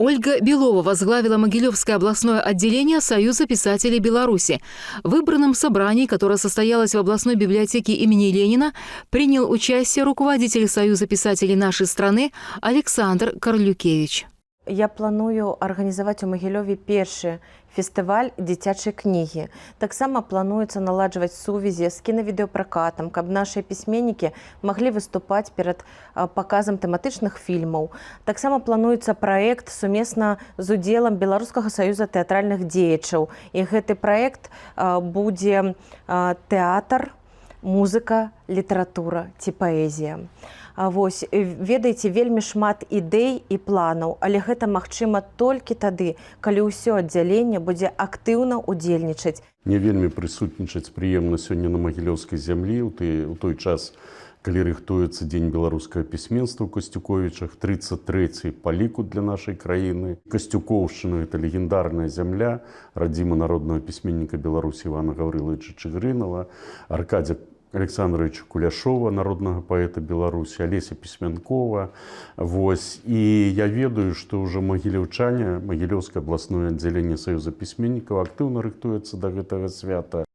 Ольга Белова возглавила Могилевское областное отделение Союза писателей Беларуси. В выбранном собрании, которое состоялось в областной библиотеке имени Ленина, принял участие руководитель Союза писателей нашей страны Александр Карлюкевич. Я планую арганізаваць у Магілёве першы фестываль дзіцячай кнігі. Таксама плануецца наладжваць сувязі з кінавідэапракатам, каб нашыя пісьменнікі маглі выступаць перад паказам тэматычных фільмаў. Таксама плануецца праект сумесна з удзелам Беларускага саюза тэатральных дзеячаў. І гэты праект будзе тэатр, музыка, літаратура ці паэзія. Вось, ведаеце, вельмі шмат ідэй і планаў, але гэта магчыма толькі тады, калі ўсё аддзяленне будзе актыўна ўдзельнічаць. Мне вельмі прысутнічаць прыемна сёння на магілёўскай зямлі у той час, калі рыхтуецца Дзень беларускага пісьменства ў Касцюковічах, 33-й па ліку для нашай краіны. Касцюкоўшчына – это легендарная зямля радзіма народнага пісьменніка Беларусі Івана Гаўрылавіча Чыгрынава, Аркадзя Александровича Куляшова, народного поэта Беларуси, Олеся Письменкова. Вось. И я ведаю, что уже могилевчане, Могилевское областное отделение Союза письменников активно рыхтуется до этого свята.